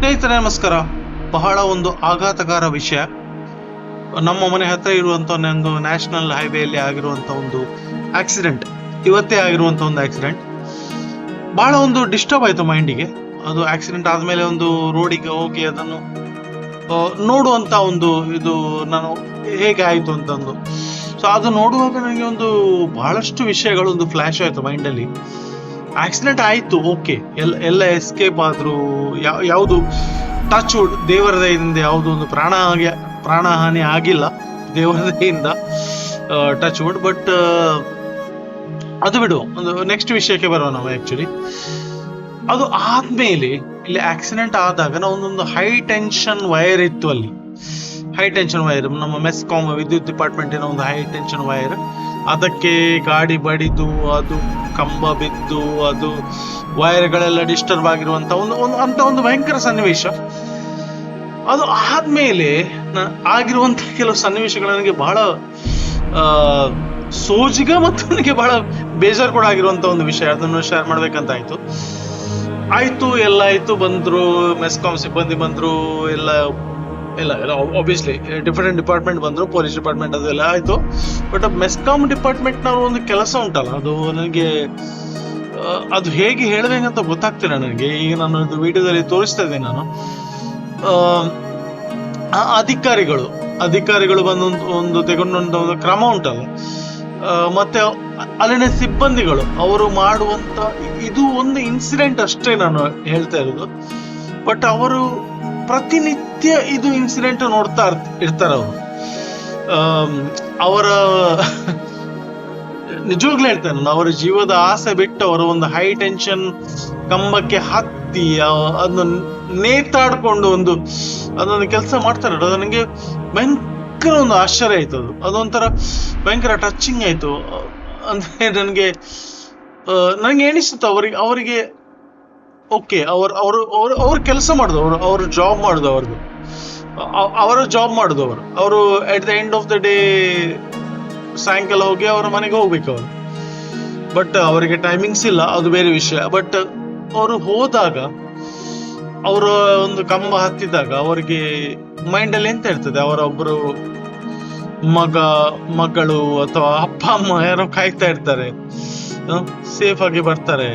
ಸ್ನೇಹಿತರೆ ನಮಸ್ಕಾರ. ಬಹಳ ಒಂದು ಆಘಾತಕಾರ ವಿಷಯ. ನಮ್ಮ ಮನೆ ಹತ್ರ ಇರುವಂತ ಒಂದು ನ್ಯಾಷನಲ್ ಹೈವೇಯಲ್ಲಿ ಆಗಿರುವಂತ ಒಂದು ಆಕ್ಸಿಡೆಂಟ್, ಇವತ್ತೇ ಆಗಿರುವಂತ ಒಂದು ಆಕ್ಸಿಡೆಂಟ್ ಬಹಳ ಒಂದು ಡಿಸ್ಟರ್ಬ್ ಆಯ್ತು ಮೈಂಡಿಗೆ. ಅದು ಆಕ್ಸಿಡೆಂಟ್ ಆದ್ಮೇಲೆ ಒಂದು ರೋಡಿಗೆ ಹೋಗಿ ಅದನ್ನು ನೋಡುವಂತ ಒಂದು ಇದು ನಾನು ಹೇಗೆ ಆಯ್ತು ಅಂತಂದು. ಸೊ ಅದು ನೋಡುವಾಗ ನನಗೆ ಒಂದು ಬಹಳಷ್ಟು ವಿಷಯಗಳು ಒಂದು ಫ್ಲಾಶ್ ಆಯ್ತು ಮೈಂಡಲ್ಲಿ. ಆಕ್ಸಿಡೆಂಟ್ ಆಯ್ತು, ಓಕೆ, ಎಲ್ಲ ಎಸ್ಕೇಪ್ ಆದ್ರು, ಯಾವುದು ಟಚ್ ವುಡ್, ದೇವರ ದಯೆಯಿಂದ ಯಾವುದು ಒಂದು ಪ್ರಾಣಹಾನಿ ಆಗಿಲ್ಲ ದೇವರ ದಯೆಯಿಂದ, ಟಚ್ ವುಡ್. ಬಟ್ ಅದು ಬಿಡು, ಒಂದು ನೆಕ್ಸ್ಟ್ ವಿಷಯಕ್ಕೆ ಬರೋಣ ನಾವು. ಆಕ್ಚುಲಿ ಅದು ಆದ್ಮೇಲೆ ಇಲ್ಲಿ ಆಕ್ಸಿಡೆಂಟ್ ಆದಾಗ ನಾವು ಒಂದೊಂದು ಹೈ ಟೆನ್ಷನ್ ವೈರ್ ಇತ್ತು ಅಲ್ಲಿ. ಹೈ ಟೆನ್ಷನ್ ವೈರ್, ನಮ್ಮ ಮೆಸ್ಕಾಮ್ ವಿದ್ಯುತ್ ಡಿಪಾರ್ಟ್ಮೆಂಟಿನ ಒಂದು ಹೈ ಟೆನ್ಷನ್ ವೈರ್, ಅದಕ್ಕೆ ಗಾಡಿ ಬಡಿದು ಅದು ಕಂಬ ಬಿದ್ದು ಅದು ವೈರ್ಗಳೆಲ್ಲ ಡಿಸ್ಟರ್ಬ್ ಆಗಿರುವಂತ ಒಂದು ಭಯಂಕರ ಸನ್ನಿವೇಶ. ಅದು ಆದ್ಮೇಲೆ ಆಗಿರುವಂತ ಕೆಲವು ಸನ್ನಿವೇಶಗಳು ನನಗೆ ಬಹಳ ಸೋಜಿಗ ಮತ್ತು ನನಗೆ ಬಹಳ ಬೇಜಾರು ಕೂಡ ಆಗಿರುವಂತ ಒಂದು ವಿಷಯ. ಅದನ್ನು ಶೇರ್ ಮಾಡ್ಬೇಕಂತ ಆಯ್ತು. ಎಲ್ಲ ಆಯ್ತು, ಬಂದ್ರು ಮೆಸ್ಕಾಂ ಸಿಬ್ಬಂದಿ ಬಂದ್ರು, ಎಲ್ಲ ಆಬ್ವಿಯಸ್ಲಿ ಡಿಫರೆಂಟ್ ಡಿಪಾರ್ಟ್ಮೆಂಟ್ ಬಂದ್ರು, ಪೊಲೀಸ್ ಡಿಪಾರ್ಟ್ಮೆಂಟ್ ಅದೆಲ್ಲ ಆಯ್ತು. ಬಟ್ ಮೆಸ್ಕಾಂ ಡಿಪಾರ್ಟ್ಮೆಂಟ್ ನಾವು ಒಂದು ಕೆಲಸ ಉಂಟಲ್ಲ, ಅದು ನನಗೆ ಅದು ಹೇಗೆ ಹೇಳ್ಬೇಕಂತ ಗೊತ್ತಾಗ್ತಿಲ್ಲ ನನಗೆ. ಈಗ ನಾನು ಇದು ವಿಡಿಯೋದಲ್ಲಿ ತೋರಿಸ್ತಾ ಇದ್ದೀನಿ. ನಾನು ಅಧಿಕಾರಿಗಳು ಬಂದು ಒಂದು ತೆಗೊಂಡ ಒಂದು ಕ್ರಮ ಉಂಟಲ್ಲ, ಮತ್ತೆ ಅಲ್ಲಿನ ಸಿಬ್ಬಂದಿಗಳು ಅವರು ಮಾಡುವಂತ ಇದು ಒಂದು ಇನ್ಸಿಡೆಂಟ್ ಅಷ್ಟೇ ನಾನು ಹೇಳ್ತಾ ಇರೋದು. ಬಟ್ ಅವರು ಪ್ರತಿನಿತ್ಯ ಇದು ಇನ್ಸಿಡೆಂಟ್ ನೋಡ್ತಾ ಇರ್ತಾರೆ ಅವರು. ಅವರ ನಿಜವಾಗ್ಲೂ ಹೇಳ್ತೇನೆ ನಾನು, ಅವರ ಜೀವದ ಆಸೆ ಬಿಟ್ಟು ಅವರು ಒಂದು ಹೈ ಟೆನ್ಷನ್ ಕಂಬಕ್ಕೆ ಹತ್ತಿ ಅದನ್ನು ನೇತಾಡ್ಕೊಂಡು ಅದೊಂದು ಕೆಲಸ ಮಾಡ್ತಾರೆ. ಅದು ನನಗೆ ಭಯಂಕರ ಒಂದು ಆಶ್ಚರ್ಯ ಆಯ್ತು. ಅದೊಂಥರ ಭಯಂಕರ ಟಚಿಂಗ್ ಆಯ್ತು. ಅಂದ್ರೆ ನನಗೆ ಎಣಿಸ್ತು ಅವರಿಗೆ ಓಕೆ, ಅವ್ರ ಕೆಲಸ ಮಾಡಿದವರು, ಅವರು ಜಾಬ್ ಮಾಡಿದವರು, ಅವರ ಜಾಬ್ ಮಾಡಿದವರು, ಅವರು at the end of the day ಸಾಯಂಕಾಲ ಹೋಗಿ ಅವರ ಮನೆಗೆ ಹೋಗ್ಬೇಕು ಅವರು. ಬಟ್ ಅವರಿಗೆ ಟೈಮಿಂಗ್ಸ್ ಇಲ್ಲ, ಅದು ಬೇರೆ ವಿಷಯ. ಬಟ್ ಅವರು ಹೋದಾಗ, ಅವರ ಒಂದು ಕಂಬ ಹತ್ತಿದಾಗ ಅವರಿಗೆ ಮೈಂಡಲ್ಲಿ ಎಂತ ಇರ್ತದೆ, ಅವರ ಒಬ್ಬರು ಮಗಳು ಅಥವಾ ಅಪ್ಪ ಅಮ್ಮ ಯಾರೋ ಕಾಯ್ತಾ ಇರ್ತಾರೆ, ಸೇಫ್ ಆಗಿ ಬರ್ತಾರೆ,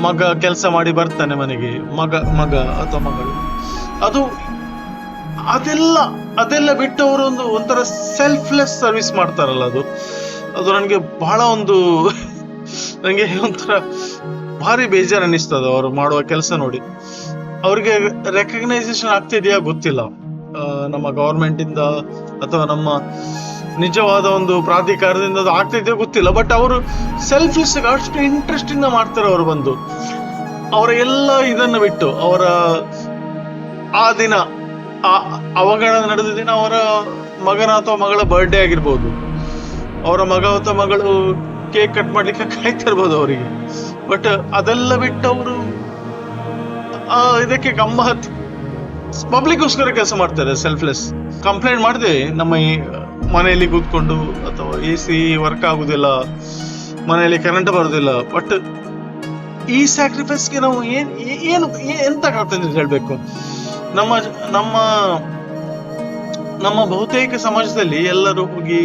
ಮಗ ಕೆಲಸ ಮಾಡಿ ಬರ್ತಾನೆ ಮನೆಗೆ, ಮಗ ಅಥವಾ ಮಗಳು, ಅದೆಲ್ಲ ಬಿಟ್ಟು ಅವರು ಒಂಥರ ಸೆಲ್ಫ್ಲೆಸ್ ಸರ್ವಿಸ್ ಮಾಡ್ತಾರಲ್ಲ, ಅದು ನನಗೆ ಬಹಳ ನನಗೆ ಒಂಥರ ಭಾರಿ ಬೇಜಾರು ಅನ್ನಿಸ್ತದೆ ಅವರು ಮಾಡುವ ಕೆಲಸ ನೋಡಿ. ಅವ್ರಿಗೆ ರೆಕಗ್ನೈಸೇಷನ್ ಆಗ್ತಿದೆಯಾ ಗೊತ್ತಿಲ್ಲ, ನಮ್ಮ ಗವರ್ಮೆಂಟ್ ಇಂದ ಅಥವಾ ನಮ್ಮ ನಿಜವಾದ ಒಂದು ಪ್ರಾಧಿಕಾರದಿಂದ ಅದು ಆಗ್ತಿದೆಯೋ ಗೊತ್ತಿಲ್ಲ. ಬಟ್ ಅವರು ಸೆಲ್ಫ್ಲೆಸ್ ಅಷ್ಟು ಇಂಟ್ರೆಸ್ಟ್ ಇಂದ ಮಾಡ್ತಾರೆ. ಅವರು ಬಂದು ಅವರ ಎಲ್ಲ ಇದನ್ನು ಬಿಟ್ಟು, ಅವರ ಆ ದಿನ ಅವಘಡ ನಡೆದ ದಿನ ಅವರ ಮಗನ ಅಥವಾ ಮಗಳ ಬರ್ಡೇ ಆಗಿರ್ಬೋದು, ಅವರ ಮಗ ಅಥವಾ ಮಗಳು ಕೇಕ್ ಕಟ್ ಮಾಡ್ಲಿಕ್ಕೆ ಕಾಯ್ತಾ ಇರ್ಬೋದು ಅವರಿಗೆ. ಬಟ್ ಅದೆಲ್ಲ ಬಿಟ್ಟು ಅವರು ಇದಕ್ಕೆ ಕಂಬ ಹತ್ತಿ ಪಬ್ಲಿಕ್ಗೋಸ್ಕರ ಕೆಲಸ ಮಾಡ್ತಾರೆ, ಸೆಲ್ಫ್ಲೆಸ್. ಕಂಪ್ಲೇಂಟ್ ಮಾಡಿದೆ ನಮ್ಮ ಮನೆಯಲ್ಲಿ ಕೂತ್ಕೊಂಡು, ಅಥವಾ AC ವರ್ಕ್ ಆಗುದಿಲ್ಲ, ಮನೆಯಲ್ಲಿ ಕರೆಂಟ್ ಬರುದಿಲ್ಲ. ಬಟ್ ಈ ಸ್ಯಾಕ್ರಿಫೈಸ್ಗೆ ನಾವು ಎಂತ ಆಗ್ತದೆ ಹೇಳ್ಬೇಕು. ನಮ್ಮ ಬಹುತೇಕ ಸಮಾಜದಲ್ಲಿ ಎಲ್ಲರೂ ಹೋಗಿ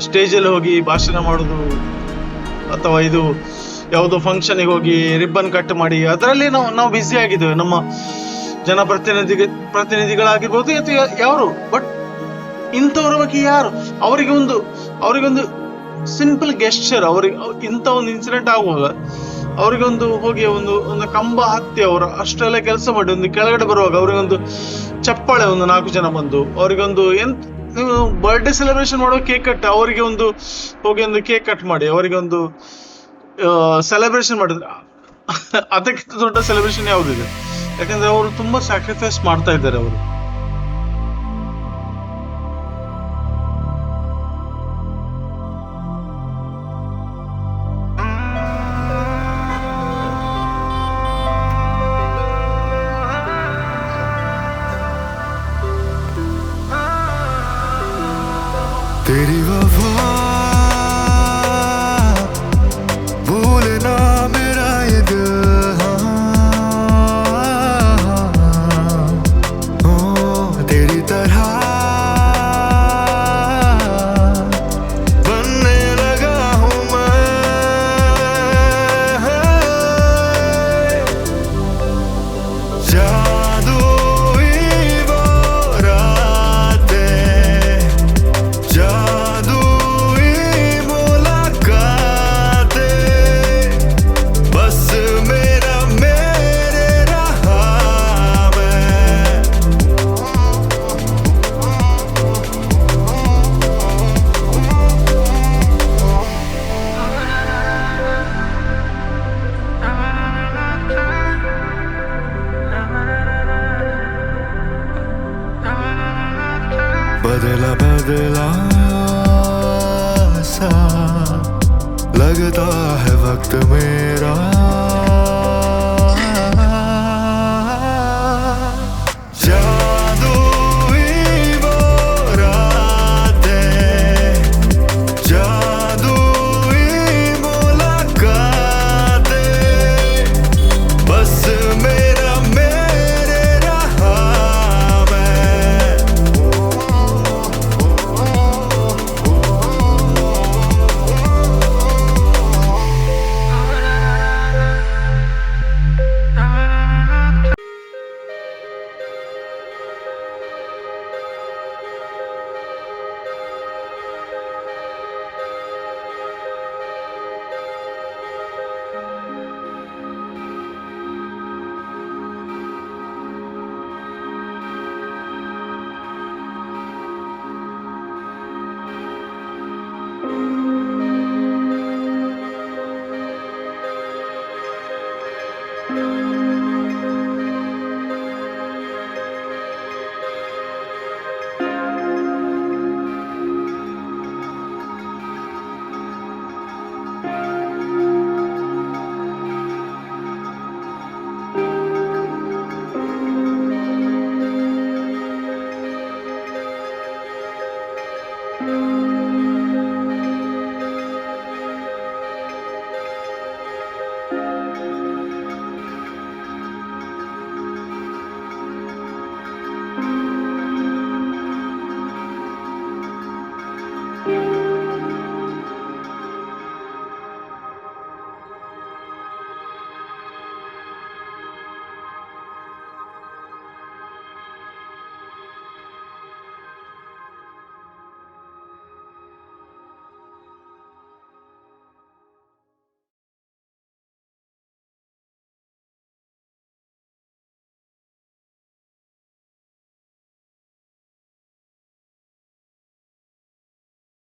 ಸ್ಟೇಜಲ್ಲಿ ಹೋಗಿ ಭಾಷಣ ಮಾಡುದು, ಅಥವಾ ಇದು ಯಾವುದೋ ಫಂಕ್ಷನ್ಗೆ ಹೋಗಿ ರಿಬ್ಬನ್ ಕಟ್ ಮಾಡಿ ಅದರಲ್ಲಿ ನಾವು ಬ್ಯುಸಿ ಆಗಿದ್ದೇವೆ, ನಮ್ಮ ಜನಪ್ರತಿನಿಧಿಗಳಾಗಿರ್ಬೋದು ಅಥವಾ ಯಾರು. ಬಟ್ ಇಂಥವ್ರ ಬಗ್ಗೆ ಯಾರು, ಅವರಿಗೊಂದು ಸಿಂಪಲ್ ಗೆಸ್ಚರ್, ಅವ್ರಿಗೆ ಇಂಥ ಒಂದು ಇನ್ಸಿಡೆಂಟ್ ಆಗುವಾಗ ಅವರಿಗೊಂದು ಹೋಗಿ ಒಂದು ಕಂಬ ಹತ್ತಿ ಅವರು ಅಷ್ಟೆಲ್ಲ ಕೆಲಸ ಮಾಡಿ ಒಂದು ಕೆಳಗಡೆ ಬರುವಾಗ ಅವರಿಗೊಂದು ಚಪ್ಪಾಳೆ, 4 ಜನ ಬಂದು ಅವರಿಗೊಂದು ಬರ್ಡೇ ಸೆಲೆಬ್ರೇಷನ್ ಮಾಡೋ ಕೇಕ್ ಕಟ್, ಅವರಿಗೆ ಹೋಗಿ ಒಂದು ಕೇಕ್ ಕಟ್ ಮಾಡಿ ಅವರಿಗೊಂದು ಸೆಲೆಬ್ರೇಷನ್ ಮಾಡಿದ್ರೆ ಅದಕ್ಕಿಂತ ದೊಡ್ಡ ಸೆಲೆಬ್ರೇಷನ್ ಯಾವುದಿದೆ? ಯಾಕಂದ್ರೆ ಅವರು ತುಂಬಾ ಸ್ಯಾಕ್ರಿಫೈಸ್ ಮಾಡ್ತಾ ಇದ್ದಾರೆ ಅವರು. तेरी वफा भूलना मेरा ये दिल, हाँ बदला बदला सा लगता है वक्त मेरा, जादुई वो रातें, जादुई मुलाकातें, बस मेरा मेरे रहा मैं।